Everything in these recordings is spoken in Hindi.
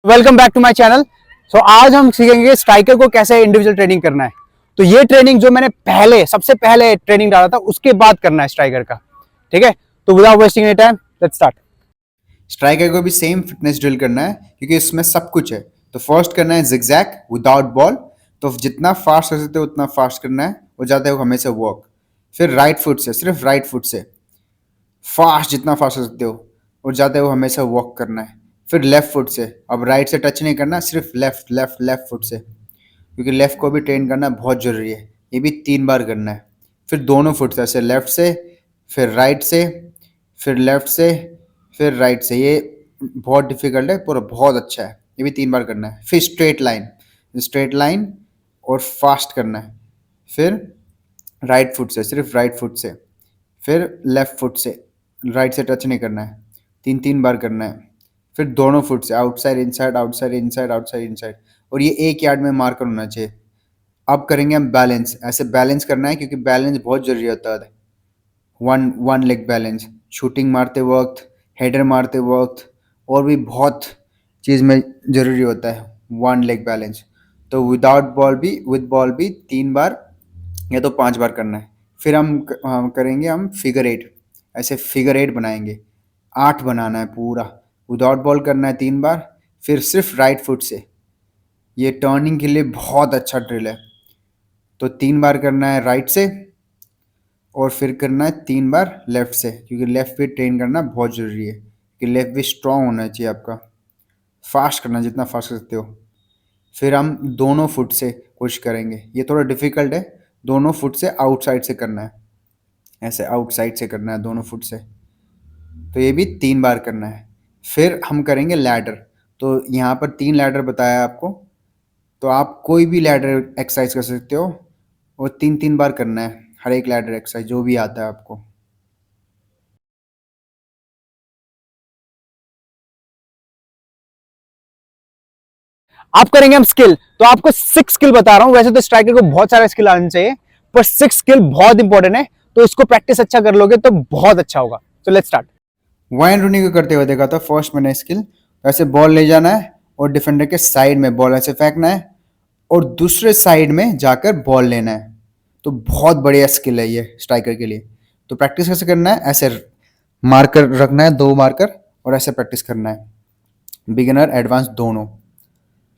Welcome back to my channel. So आज हम सीखेंगे स्ट्राइकर को कैसे इंडिविजुअल ट्रेनिंग करना है। तो ये ट्रेनिंग जो मैंने सबसे पहले ट्रेनिंग डाला था उसके बाद करना है स्ट्राइकर का। ठीक है, तो without wasting any time let's start. Striker को भी सेम फिटनेस ड्रिल करना है क्योंकि इसमें सब कुछ है। तो फर्स्ट करना है जिगजैग विदाउट बॉल। तो जितना फास्ट कर सकते हो उतना फास्ट करना है और जाते हो हमेशा वॉक। फिर राइट फुट से, सिर्फ राइट फुट से फास्ट, जितना फास्ट कर सकते हो और जाते हो हमेशा वॉक करना है। फिर लेफ्ट फुट से, अब राइट से टच नहीं करना, सिर्फ लेफ्ट लेफ्ट लेफ्ट फुट से, क्योंकि लेफ्ट को भी ट्रेन करना बहुत जरूरी है। ये भी 3 बार करना है। फिर दोनों फुट से, ऐसे लेफ्ट से, फिर राइट से, फिर लेफ्ट से, फिर राइट से। ये बहुत डिफिकल्ट है, पर बहुत अच्छा है। ये भी 3 बार करना है। फिर स्ट्रेट लाइन, स्ट्रेट लाइन और फास्ट करना है। फिर राइट फुट से, सिर्फ राइट फुट से, फिर लेफ्ट फुट से, राइट से टच नहीं करना है। 3 बार करना है। फिर दोनों फुट से, outside inside, outside inside, outside inside, और ये 1 यार्ड में मार्कर होना चाहिए। अब करेंगे हम बैलेंस। ऐसे बैलेंस करना है क्योंकि बैलेंस बहुत जरूरी होता है। वन लेग बैलेंस, शूटिंग मारते वक्त, हेडर मारते वक्त, और भी बहुत चीज़ में ज़रूरी होता है वन लेग बैलेंस। तो विदाउट बॉल भी, विद बॉल भी 3 बार या तो 5 बार करना है। फिर हम करेंगे फिगर 8। ऐसे फिगर 8 बनाएंगे, 8 बनाना है पूरा। विदाउट बॉल करना है 3 बार। फिर सिर्फ राइट फुट से। ये टर्निंग के लिए बहुत अच्छा ड्रिल है। तो 3 बार करना है राइट से और फिर करना है 3 बार लेफ्ट से, क्योंकि लेफ्ट भी ट्रेन करना बहुत ज़रूरी है कि लेफ्ट भी स्ट्रॉन्ग होना चाहिए आपका। फास्ट करना, जितना फास्ट कर सकते हो। फिर हम दोनों फुट से कोशिश करेंगे। ये थोड़ा डिफिकल्ट है। दोनों फुट से आउटसाइड से करना है, ऐसे आउटसाइड से करना है दोनों फुट से। तो ये भी 3 बार करना है। फिर हम करेंगे लैडर। तो यहाँ पर 3 लैडर बताया आपको, तो आप कोई भी लैडर एक्सरसाइज कर सकते हो और 3 3 बार करना है हर एक लैडर एक्सरसाइज, जो भी आता है आपको। आप करेंगे हम स्किल। तो आपको 6 स्किल बता रहा हूं। वैसे तो स्ट्राइकर को बहुत सारे स्किल आने चाहिए, पर 6 स्किल बहुत इंपॉर्टेंट है। तो इसको प्रैक्टिस अच्छा कर लोगे तो बहुत अच्छा होगा। तो लेट्स स्टार्ट। वाइन रूनी को करते हुए देखा था फर्स्ट मैंने स्किल। ऐसे बॉल ले जाना है और डिफेंडर के साइड में बॉल ऐसे फेंकना है और दूसरे साइड में जाकर बॉल लेना है। तो बहुत बढ़िया स्किल है ये स्ट्राइकर के लिए। तो प्रैक्टिस कैसे करना है, ऐसे मार्कर रखना है, 2 मार्कर, और ऐसे प्रैक्टिस करना है, बिगिनर एडवांस दोनों।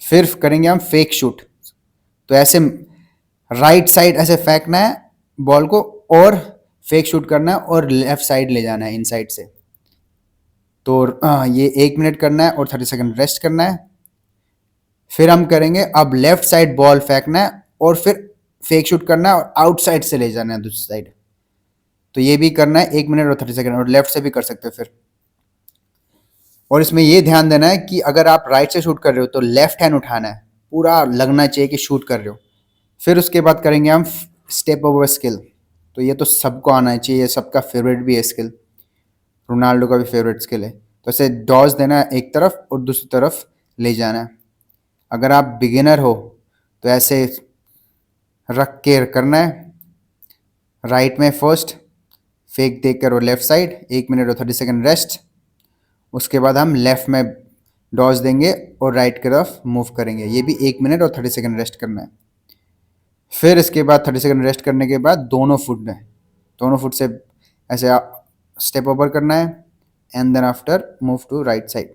फिर करेंगे हम फेक शूट। तो ऐसे राइट साइड ऐसे फेंकना है बॉल को और फेक शूट करना है और लेफ्ट साइड ले जाना है इनसाइड से। तो ये 1 मिनट करना है और 30 सेकंड रेस्ट करना है। फिर हम करेंगे अब लेफ्ट साइड बॉल फेंकना है और फिर फेक शूट करना है और आउटसाइड से ले जाना है दूसरी साइड। तो ये भी करना है 1 मिनट और 30 सेकंड, और लेफ्ट से भी कर सकते हो फिर। और इसमें ये ध्यान देना है कि अगर आप राइट से शूट कर रहे हो तो लेफ्ट हैंड उठाना है, पूरा लगना चाहिए कि शूट कर रहे हो। फिर उसके बाद करेंगे हम स्टेप ओवर स्किल। तो ये तो सबको आना चाहिए, ये सबका फेवरेट भी है स्किल, रोनाल्डो का भी फेवरेट स्किल है। तो ऐसे डॉज देना है एक तरफ और दूसरी तरफ ले जाना है। अगर आप बिगिनर हो तो ऐसे रख के करना है, राइट में फर्स्ट फेक देकर और लेफ्ट साइड 1 मिनट और 30 सेकंड रेस्ट। उसके बाद हम लेफ्ट में डॉज देंगे और राइट की तरफ मूव करेंगे, ये भी 1 मिनट और 30 सेकंड रेस्ट करना है। फिर इसके बाद 30 सेकंड रेस्ट करने के बाद दोनों फुट से ऐसे स्टेप ओवर करना है and then after move to right side.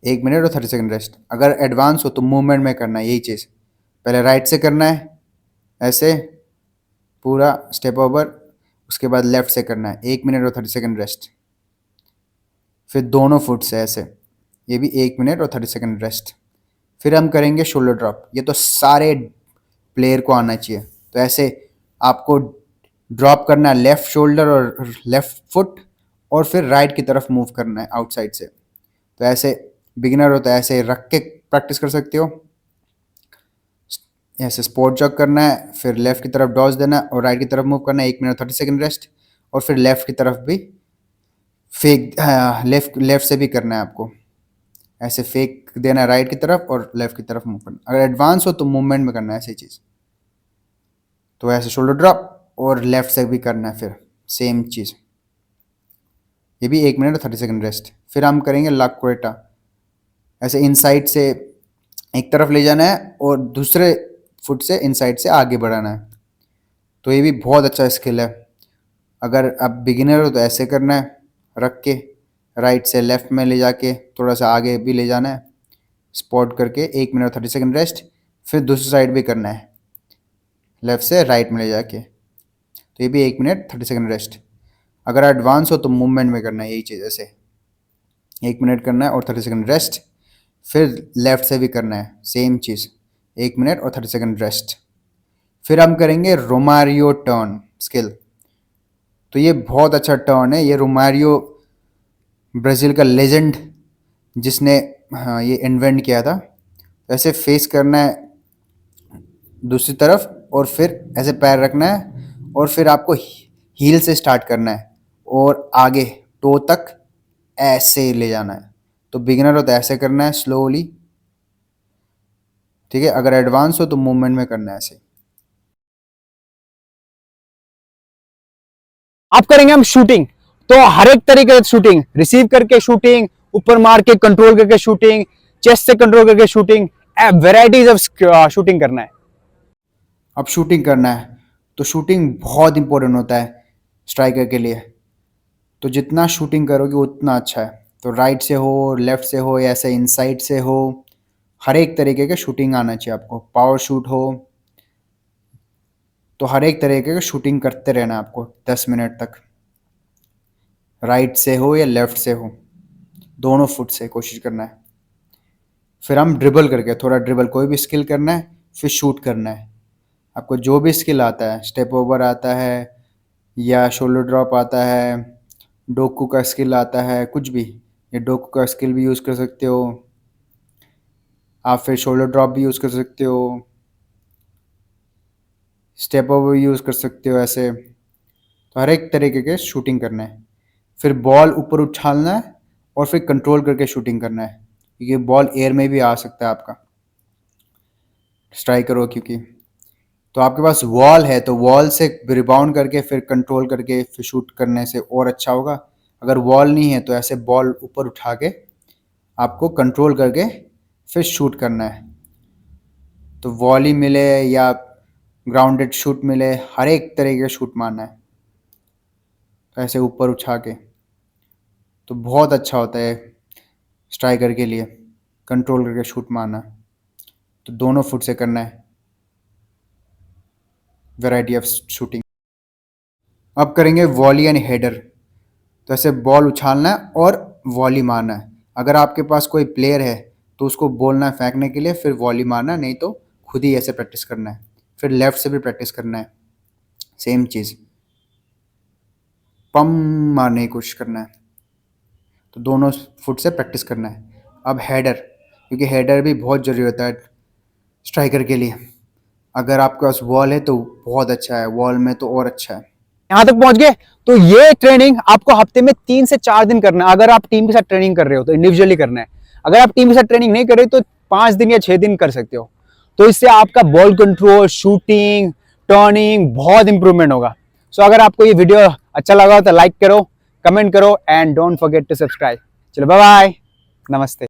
1 minute और 30 सेकंड रेस्ट। अगर एडवांस हो तो मूवमेंट में करना है यही चीज़। पहले राइट से करना है ऐसे पूरा स्टेप ओवर, उसके बाद लेफ्ट से करना है 1 मिनट और 30 सेकंड रेस्ट। फिर दोनों फुट से ऐसे, ये भी 1 मिनट और 30 सेकंड रेस्ट। फिर हम करेंगे शोल्डर ड्रॉप। ये तो सारे प्लेयर को आना चाहिए। तो ऐसे आपको ड्रॉप करना है लेफ्ट शोल्डर और लेफ्ट फुट, और फिर राइट की तरफ मूव करना है आउटसाइड से। तो ऐसे बिगिनर हो तो ऐसे रख के प्रैक्टिस कर सकते हो। ऐसे स्पोर्ट जॉग करना है, फिर लेफ्ट की तरफ डॉज देना और राइट की तरफ मूव करना है, 1 मिनट 30 सेकंड रेस्ट। और फिर लेफ्ट की तरफ भी फेक, लेफ्ट लेफ्ट से भी करना है आपको, ऐसे फेक देना है राइट की तरफ और लेफ्ट की तरफ मूव करना। अगर एडवांस हो तो मूवमेंट में करना है ऐसी चीज़। तो ऐसे शोल्डर ड्रॉप और लेफ्ट से भी करना है फिर सेम चीज़, ये भी 1 मिनट और 30 सेकंड रेस्ट। फिर हम करेंगे ला क्वेटा। ऐसे इनसाइड से एक तरफ ले जाना है और दूसरे फुट से इनसाइड से आगे बढ़ाना है। तो ये भी बहुत अच्छा स्किल है। अगर आप बिगिनर हो तो ऐसे करना है, रख के राइट से लेफ्ट में ले जाके थोड़ा सा आगे भी ले जाना है, स्पॉट करके 1 मिनट 30 सेकंड रेस्ट, फिर दूसरी साइड भी करना है, लेफ्ट से राइट में ले जाके, तो ये भी 1 मिनट 30 सेकंड रेस्ट। अगर एडवांस हो तो मूवमेंट में करना है यही चीज़, ऐसे 1 मिनट करना है और 30 सेकंड रेस्ट, फिर लेफ्ट से भी करना है सेम चीज़, 1 मिनट और 30 सेकंड रेस्ट। फिर हम करेंगे रोमारियो टर्न स्किल। तो ये बहुत अच्छा टर्न है। ये रोमारियो ब्राज़ील का लेजेंड जिसने हाँ ये इन्वेंट किया था। ऐसे फेस करना है दूसरी तरफ और फिर ऐसे पैर रखना है और फिर आपको हील से स्टार्ट करना है और आगे टो तक ऐसे ले जाना है। तो बिगिनर हो तो ऐसे करना है स्लोली, ठीक है। अगर एडवांस हो तो मूवमेंट में करना है ऐसे। अब करेंगे हम शूटिंग। तो हर एक तरीके से शूटिंग, रिसीव करके शूटिंग, ऊपर मार के कंट्रोल करके शूटिंग, चेस्ट से कंट्रोल करके शूटिंग, वेराइटीज ऑफ शूटिंग करना है। अब शूटिंग करना है तो शूटिंग बहुत इंपॉर्टेंट होता है स्ट्राइकर के लिए। तो जितना शूटिंग करोगे उतना अच्छा है। तो राइट से हो, लेफ्ट से हो, या ऐसे इनसाइड से हो, हर एक तरीके के शूटिंग आना चाहिए आपको। पावर शूट हो तो हर एक तरीके का शूटिंग करते रहना है आपको 10 मिनट तक। राइट से हो या लेफ्ट से हो, दोनों फुट से कोशिश करना है। फिर हम ड्रिबल करके थोड़ा ड्रिबल, कोई भी स्किल करना है, फिर शूट करना है। आपको जो भी स्किल आता है, स्टेप ओवर आता है या शोल्डर ड्रॉप आता है, डोकू का स्किल आता है, कुछ भी, ये डोकू का स्किल भी यूज़ कर सकते हो आप, फिर शोल्डर ड्रॉप भी यूज़ कर सकते हो, स्टेप ओवर यूज़ कर सकते हो ऐसे। तो हर एक तरीके के शूटिंग करना है। फिर बॉल ऊपर उछालना है और फिर कंट्रोल करके शूटिंग करना है, क्योंकि बॉल एयर में भी आ सकता है आपका, स्ट्राइकर हो क्योंकि। तो आपके पास वॉल है तो वॉल से रिबाउंड करके फिर कंट्रोल करके फिर शूट करने से और अच्छा होगा। अगर वॉल नहीं है तो ऐसे बॉल ऊपर उठा के आपको कंट्रोल करके फिर शूट करना है। तो वॉली मिले या ग्राउंडेड शूट मिले, हर एक तरीके का शूट मारना है, तो ऐसे ऊपर उठा के। तो बहुत अच्छा होता है स्ट्राइकर के लिए कंट्रोल करके शूट मारना। तो दोनों फुट से करना है, वैरायटी ऑफ शूटिंग। अब करेंगे वॉली एंड हेडर। तो ऐसे बॉल उछालना है और वॉली मारना है। अगर आपके पास कोई प्लेयर है तो उसको बोलना है फेंकने के लिए, फिर वॉली मारना है, नहीं तो खुद ही ऐसे प्रैक्टिस करना है। फिर लेफ्ट से भी प्रैक्टिस करना है, सेम चीज़, पम मारने की कोशिश करना है। तो दोनों फुट से प्रैक्टिस करना है। अब हेडर, क्योंकि हेडर भी बहुत ज़रूरी होता है स्ट्राइकर के लिए। अगर आपके पास वॉल है तो बहुत अच्छा है, वॉल में तो और अच्छा है। यहां तक पहुंच गए। तो ये ट्रेनिंग आपको हफ्ते में 3 से 4 दिन करना है। अगर आप टीम के साथ ट्रेनिंग कर रहे हो तो इंडिविजुअली करना है। अगर आप टीम के साथ ट्रेनिंग नहीं कर रहे तो 5 दिन या 6 दिन कर सकते हो। तो इससे आपका बॉल कंट्रोल, शूटिंग, टर्निंग बहुत इंप्रूवमेंट होगा। सो अगर आपको ये वीडियो अच्छा लगा तो लाइक करो, कमेंट करो and don't forget to subscribe. चलो बाय बाय, नमस्ते।